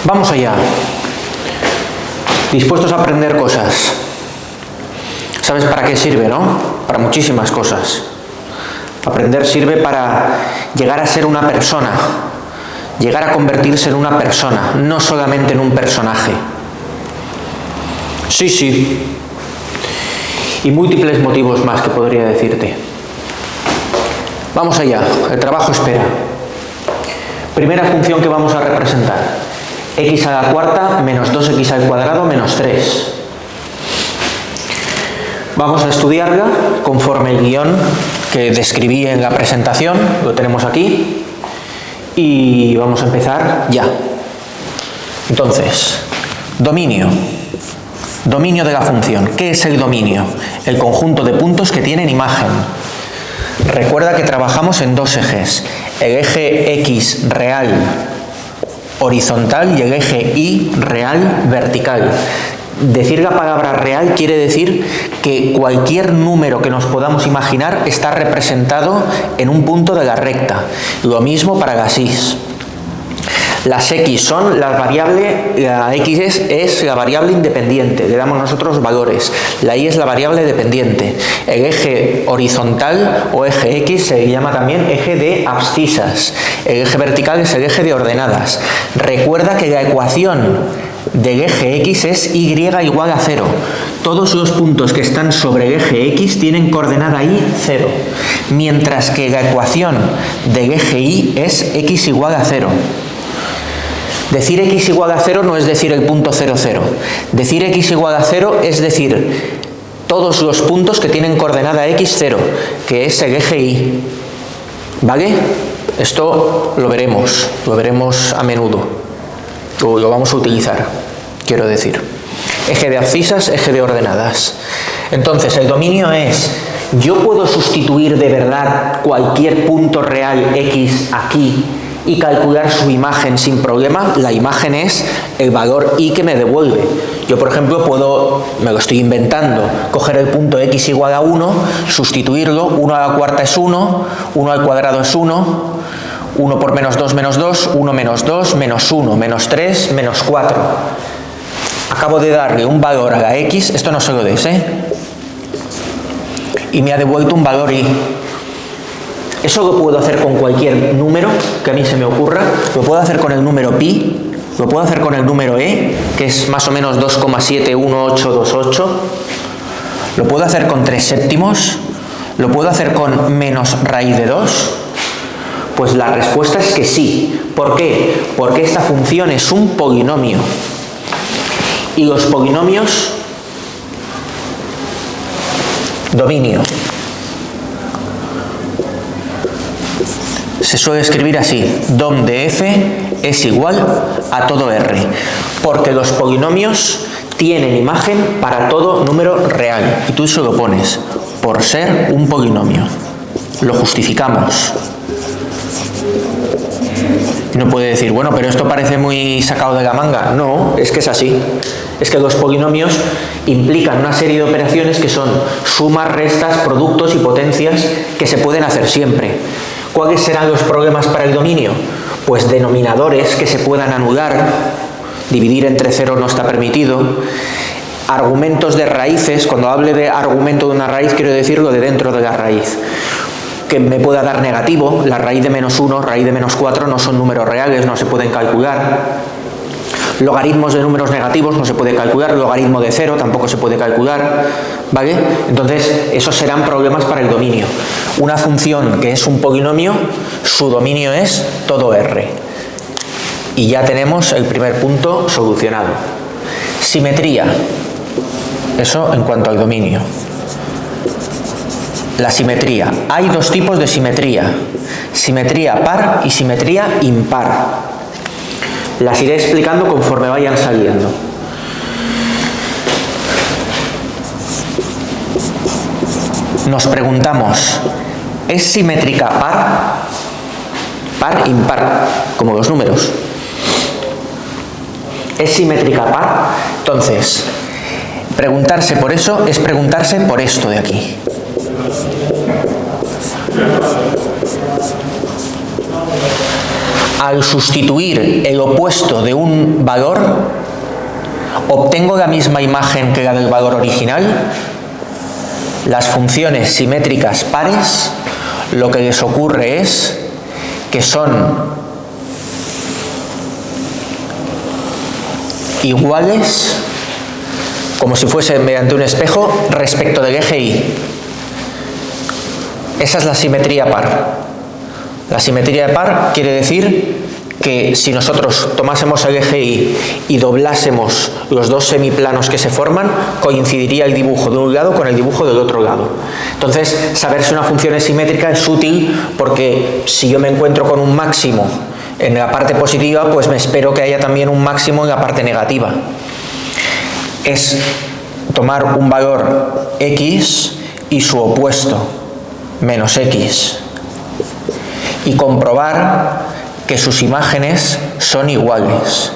Vamos allá. Dispuestos a aprender cosas. ¿Sabes para qué sirve, no? Para muchísimas cosas. Aprender sirve para llegar a ser una persona, llegar a convertirse en una persona, no solamente en un personaje. Sí, sí. Y múltiples motivos más que podría decirte. Vamos allá, el trabajo espera. Primera función que vamos a representar. X a la cuarta menos 2x al cuadrado menos 3. Vamos a estudiarla conforme el guión que describí en la presentación, lo tenemos aquí, y vamos a empezar ya. Entonces, dominio. Dominio de la función. ¿Qué es el dominio? El conjunto de puntos que tienen imagen. Recuerda que trabajamos en dos ejes, el eje X real horizontal y el eje Y real vertical. Decir la palabra real quiere decir que cualquier número que nos podamos imaginar está representado en un punto de la recta. Lo mismo para las Y. Las X son las variables, la X es la variable independiente, le damos nosotros valores. La Y es la variable dependiente. El eje horizontal o eje X se llama también eje de abscisas. El eje vertical es el eje de ordenadas. Recuerda que la ecuación del eje X es Y igual a 0. Todos los puntos que están sobre el eje X tienen coordenada Y 0, mientras que la ecuación del eje Y es X igual a 0. Decir X igual a 0 no es decir el punto 0, 0. Decir X igual a 0 es decir todos los puntos que tienen coordenada X 0, que es el eje Y. ¿Vale? Esto lo veremos a menudo. O lo vamos a utilizar, quiero decir. Eje de abscisas, eje de ordenadas. Entonces, el dominio es, yo puedo sustituir de verdad cualquier punto real X aquí y calcular su imagen sin problema. La imagen es el valor Y que me devuelve. Yo, por ejemplo, puedo, me lo estoy inventando, coger el punto X igual a 1, sustituirlo, 1 a la cuarta es 1, 1 al cuadrado es 1, 1 por menos 2, 1 menos 2, menos 1, menos 3, menos 4. Acabo de darle un valor a la X, esto no se lo des, y me ha devuelto un valor Y. Eso lo puedo hacer con cualquier número que a mí se me ocurra, lo puedo hacer con el número pi, lo puedo hacer con el número E, que es más o menos 2,71828, lo puedo hacer con 3 séptimos, lo puedo hacer con menos raíz de 2. Pues la respuesta es que sí. ¿Por qué? Porque esta función es un polinomio. Y los polinomios, dominio. Se suele escribir así, dom de f es igual a todo r, porque los polinomios tienen imagen para todo número real, y tú eso lo pones, por ser un polinomio. Lo justificamos. No puede decir, bueno, pero esto parece muy sacado de la manga. No, es que es así. Es que los polinomios implican una serie de operaciones que son sumas, restas, productos y potencias que se pueden hacer siempre. ¿Cuáles serán los problemas para el dominio? Pues denominadores que se puedan anular, dividir entre 0 no está permitido, argumentos de raíces, cuando hable de argumento de una raíz quiero decir lo de dentro de la raíz, que me pueda dar negativo, la raíz de menos 1, raíz de menos 4 no son números reales, no se pueden calcular. Logaritmos de números negativos no se puede calcular, logaritmo de 0 tampoco se puede calcular, ¿vale? Entonces, esos serán problemas para el dominio. Una función que es un polinomio, su dominio es todo R. Y ya tenemos el primer punto solucionado. Simetría. Eso en cuanto al dominio. La simetría. Hay dos tipos de simetría. Simetría par y simetría impar. Las iré explicando conforme vayan saliendo. Nos preguntamos, ¿es simétrica par? Par, impar, como los números. ¿Es simétrica par? Entonces, preguntarse por eso es preguntarse por esto de aquí. al sustituir el opuesto de un valor, obtengo la misma imagen que la del valor original. Las funciones simétricas pares, lo que les ocurre es que son iguales, como si fuese mediante un espejo, respecto del eje Y. Esa es la simetría par. La simetría de par quiere decir que si nosotros tomásemos el eje Y doblásemos los dos semiplanos que se forman, coincidiría el dibujo de un lado con el dibujo del otro lado. Entonces, saber si una función es simétrica es útil porque si yo me encuentro con un máximo en la parte positiva, pues me espero que haya también un máximo en la parte negativa. Es tomar un valor x y su opuesto, menos x, y comprobar que sus imágenes son iguales.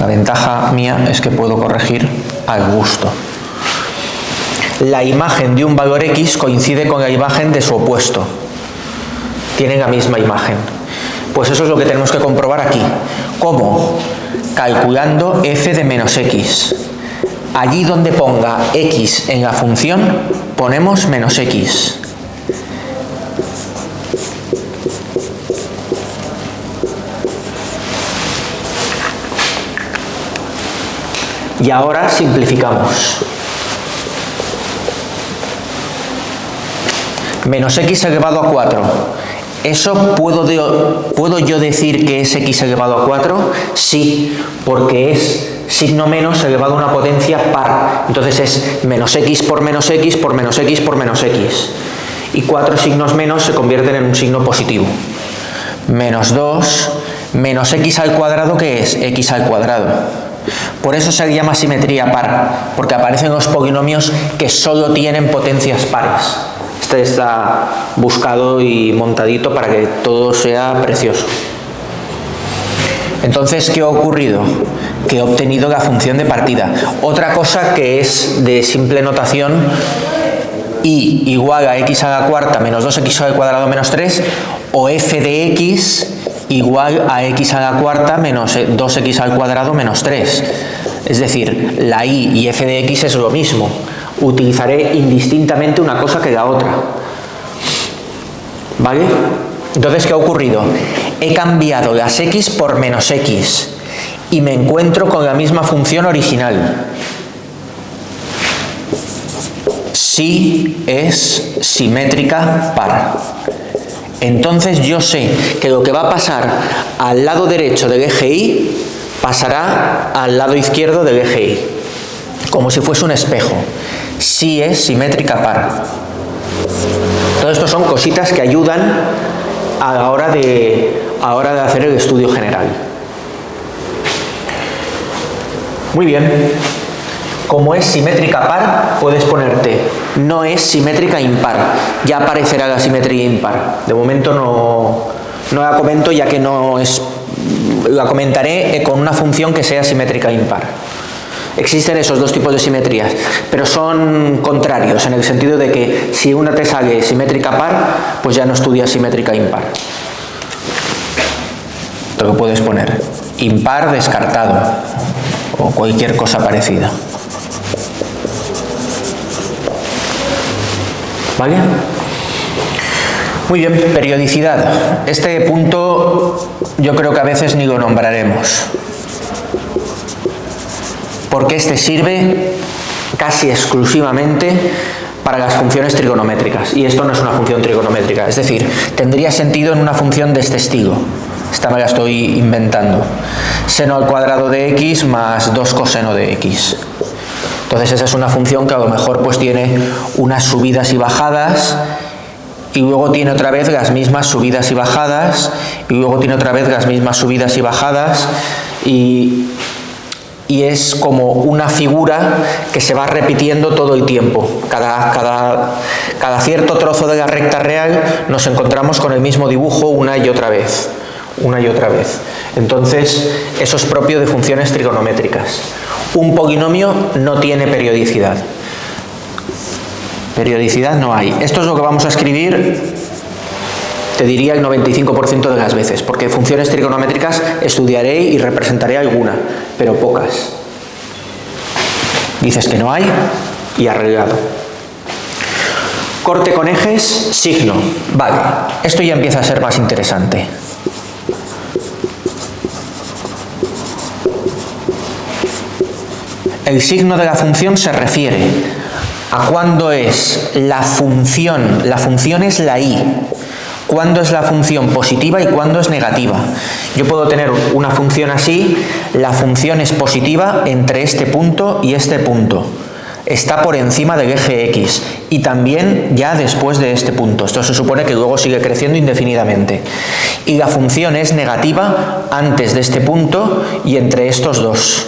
La ventaja mía es que puedo corregir al gusto. La imagen de un valor x coincide con la imagen de su opuesto. Tienen la misma imagen. Pues eso es lo que tenemos que comprobar aquí. ¿Cómo? Calculando f de menos x. Allí donde ponga x en la función, ponemos menos x. Y ahora simplificamos. Menos x elevado a 4. ¿Eso puedo yo decir que es x elevado a 4? Sí, porque es signo menos elevado a una potencia par. Entonces es menos x por menos x por menos x por menos x. Y 4 signos menos se convierten en un signo positivo. Menos 2, menos x al cuadrado, ¿qué es? X al cuadrado. Por eso se llama simetría par, porque aparecen los polinomios que solo tienen potencias pares. Este está buscado y montadito para que todo sea precioso. Entonces, ¿qué ha ocurrido? Que he obtenido la función de partida. Otra cosa que es de simple notación, y igual a x a la cuarta menos 2x al cuadrado menos 3, o f de x igual a x a la cuarta menos 2x al cuadrado menos 3. Es decir, la y y f de x es lo mismo. Utilizaré indistintamente una cosa que la otra. ¿Vale? Entonces, ¿qué ha ocurrido? He cambiado las x por menos x y me encuentro con la misma función original. Sí es simétrica par. Entonces yo sé que lo que va a pasar al lado derecho del eje Y pasará al lado izquierdo del eje Y, como si fuese un espejo. Sí es simétrica par. Todo esto son cositas que ayudan a la hora de hacer el estudio general. Muy bien. Como es simétrica par, puedes ponerte no es simétrica impar. Ya aparecerá la simetría impar. De momento no la comento, ya que no es. La comentaré con una función que sea simétrica impar. Existen esos dos tipos de simetrías, pero son contrarios, en el sentido de que si una te sale simétrica par, pues ya no estudias simétrica impar. Te lo puedes poner. Impar descartado, o cualquier cosa parecida. ¿Vale? Muy bien, periodicidad. Este punto yo creo que a veces ni lo nombraremos, porque este sirve casi exclusivamente para las funciones trigonométricas, y esto no es una función trigonométrica, es decir, tendría sentido en una función de este estilo. Esta me la estoy inventando. Seno al cuadrado de x más 2 coseno de x. Entonces esa es una función que a lo mejor pues tiene unas subidas y bajadas, y luego tiene otra vez las mismas subidas y bajadas, y luego tiene otra vez las mismas subidas y bajadas, y es como una figura que se va repitiendo todo el tiempo. Cada cierto trozo de la recta real nos encontramos con el mismo dibujo una y otra vez. Entonces, eso es propio de funciones trigonométricas. Un polinomio no tiene periodicidad. Periodicidad no hay. Esto es lo que vamos a escribir te diría el 95% de las veces, porque funciones trigonométricas estudiaré y representaré alguna, pero pocas. Dices que no hay y arreglado. Corte con ejes, signo. Vale, esto ya empieza a ser más interesante. El signo de la función se refiere a cuándo es la función es la y, cuándo es la función positiva y cuándo es negativa. Yo puedo tener una función así, la función es positiva entre este punto y este punto. Está por encima del eje X y también ya después de este punto. Esto se supone que luego sigue creciendo indefinidamente. Y la función es negativa antes de este punto y entre estos dos.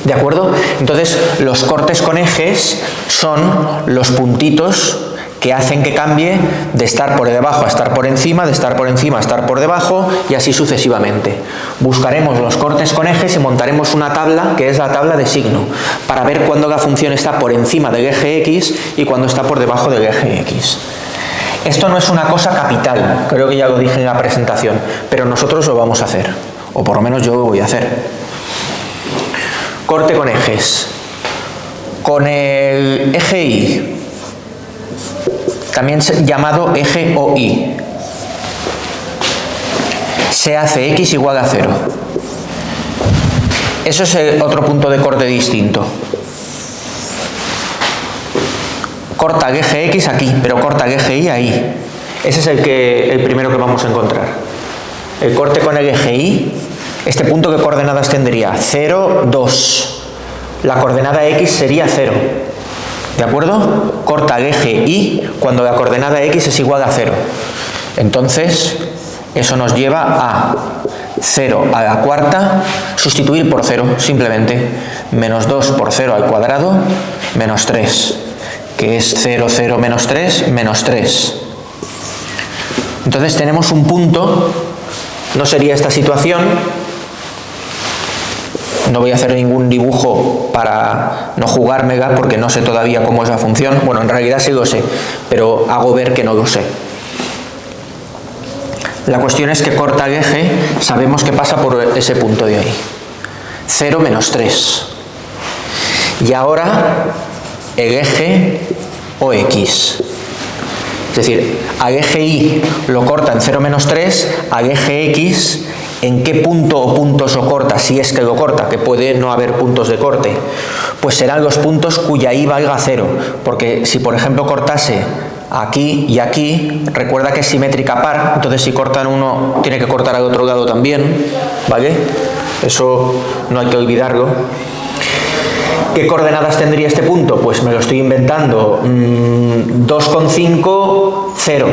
¿De acuerdo? Entonces, los cortes con ejes son los puntitos que hacen que cambie de estar por debajo a estar por encima, de estar por encima a estar por debajo y así sucesivamente. Buscaremos los cortes con ejes y montaremos una tabla que es la tabla de signo para ver cuándo la función está por encima del eje X y cuándo está por debajo del eje X. Esto no es una cosa capital, creo que ya lo dije en la presentación, pero nosotros lo vamos a hacer, o por lo menos yo lo voy a hacer. Corte con ejes. Con el eje Y, también llamado eje OY, se hace X igual a 0. Eso es otro punto de corte distinto. Corta el eje X aquí, pero corta el eje Y ahí. Ese es el primero que vamos a encontrar. El corte con el eje Y, este punto, ¿qué coordenadas tendría? 0, 2. La coordenada X sería 0. ¿De acuerdo? Corta el eje Y cuando la coordenada X es igual a 0. Entonces, eso nos lleva a 0 a la cuarta, sustituir por 0, simplemente. Menos 2 por 0 al cuadrado, menos 3. Que es 0, 0, menos 3, menos 3. Entonces tenemos un punto, no sería esta situación. No voy a hacer ningún dibujo para no jugármela porque no sé todavía cómo es la función. Bueno, en realidad sí lo sé, pero hago ver que no lo sé. La cuestión es que corta el eje, sabemos que pasa por ese punto de ahí. 0 menos 3. Y ahora el eje OX. Es decir, al eje Y lo corta en 0 menos 3, al eje X, ¿en qué punto o puntos lo corta? Si es que lo corta, que puede no haber puntos de corte. Pues serán los puntos cuya Y valga 0, porque si por ejemplo cortase aquí y aquí, recuerda que es simétrica par, entonces si cortan uno, tiene que cortar al otro lado también, ¿vale? Eso no hay que olvidarlo. ¿Qué coordenadas tendría este punto? Pues me lo estoy inventando. 2,5, 0.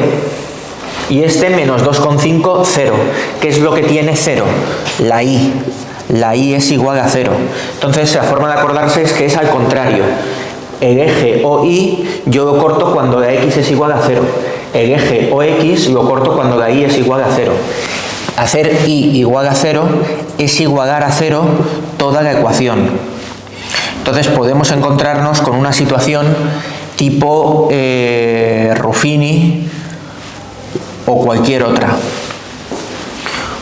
Y este menos 2,5, 0. ¿Qué es lo que tiene 0? La Y. La Y es igual a 0. Entonces la forma de acordarse es que es al contrario. El eje OY yo lo corto cuando la X es igual a 0. El eje OX lo corto cuando la Y es igual a 0. Hacer Y igual a 0 es igualar a 0 toda la ecuación. Entonces podemos encontrarnos con una situación tipo Ruffini o cualquier otra.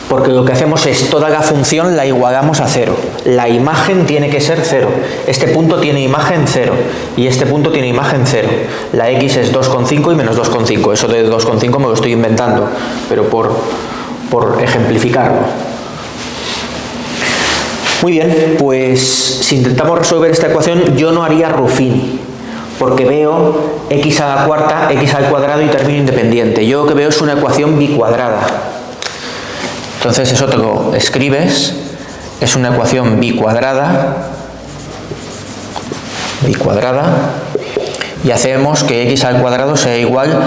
Porque lo que hacemos es toda la función la igualamos a 0. La imagen tiene que ser 0. Este punto tiene imagen 0 y este punto tiene imagen 0. La X es 2,5 y menos 2,5. Eso de 2,5 me lo estoy inventando, pero por ejemplificarlo. Muy bien, pues si intentamos resolver esta ecuación, yo no haría Ruffini, porque veo x a la cuarta, x al cuadrado y término independiente. Yo lo que veo es una ecuación bicuadrada. Entonces eso te lo escribes, es una ecuación bicuadrada, y hacemos que x al cuadrado sea igual,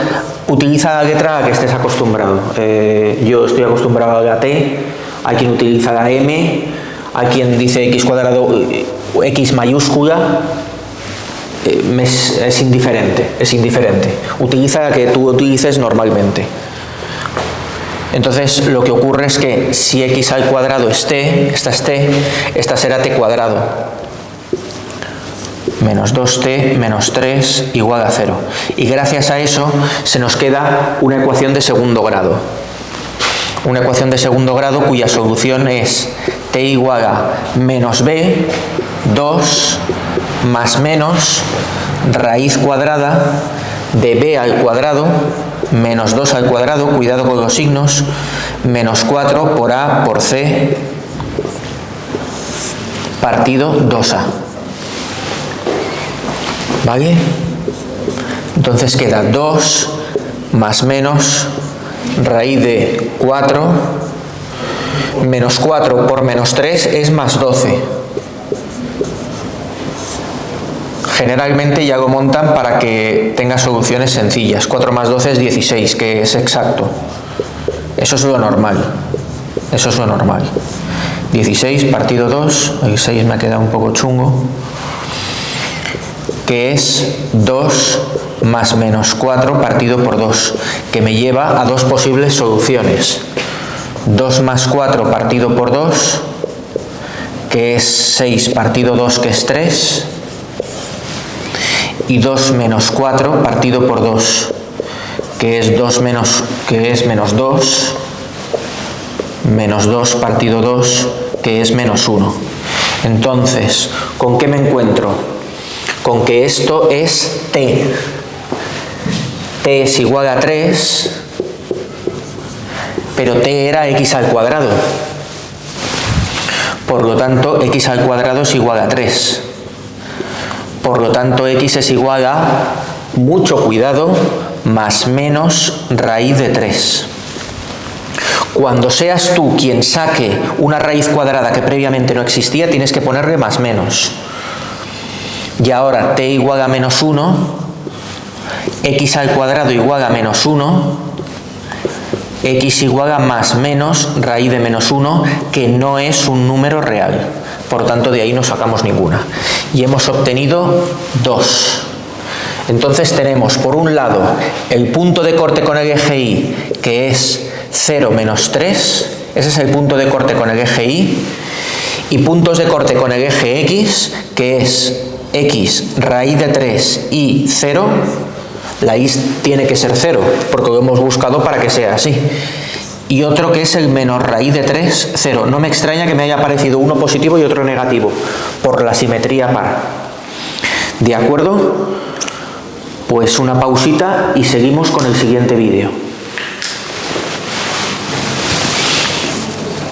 utiliza la letra a la que estés acostumbrado. Yo estoy acostumbrado a la t, hay quien utiliza la m, hay quien dice x cuadrado, x mayúscula, es indiferente. Utiliza la que tú utilices normalmente. Entonces lo que ocurre es que si x al cuadrado es t, esta es t, esta será t cuadrado. menos 2t menos 3 igual a 0. Y gracias a eso se nos queda una ecuación de segundo grado. Una ecuación de segundo grado cuya solución es t igual a menos b, 2 más menos raíz cuadrada de b al cuadrado menos 2 al cuadrado, cuidado con los signos, menos 4 por a por c partido 2a. ¿Vale? Entonces queda 2 más menos raíz de 4, menos 4 por menos 3 es más 12. Generalmente ya lo montan para que tenga soluciones sencillas. 4 más 12 es 16, que es exacto. Eso es lo normal. Eso es lo normal. 16 partido 2, el 6 me ha quedado un poco chungo, que es 2 más menos 4 partido por 2, que me lleva a dos posibles soluciones. 2 más 4 partido por 2, que es 6 partido 2, que es 3, y 2 menos 4 partido por 2, que es menos 2, menos 2 partido 2, que es menos 1. Entonces, ¿con qué me encuentro? Con que esto es t. T es igual a 3, pero t era x al cuadrado. Por lo tanto, x al cuadrado es igual a 3. Por lo tanto, x es igual a, mucho cuidado, más menos raíz de 3. Cuando seas tú quien saque una raíz cuadrada que previamente no existía, tienes que ponerle más menos. Y ahora t igual a menos 1, x al cuadrado igual a menos 1, x igual a más menos raíz de menos 1, que no es un número real. Por lo tanto, de ahí no sacamos ninguna. Y hemos obtenido 2. Entonces tenemos, por un lado, el punto de corte con el eje Y, que es 0 menos 3. Ese es el punto de corte con el eje Y. Y puntos de corte con el eje X, que es x raíz de 3 y 0. La y tiene que ser 0, porque lo hemos buscado para que sea así. Y otro que es el menos raíz de 3, 0. No me extraña que me haya aparecido uno positivo y otro negativo, por la simetría par. ¿De acuerdo? Pues una pausita y seguimos con el siguiente vídeo.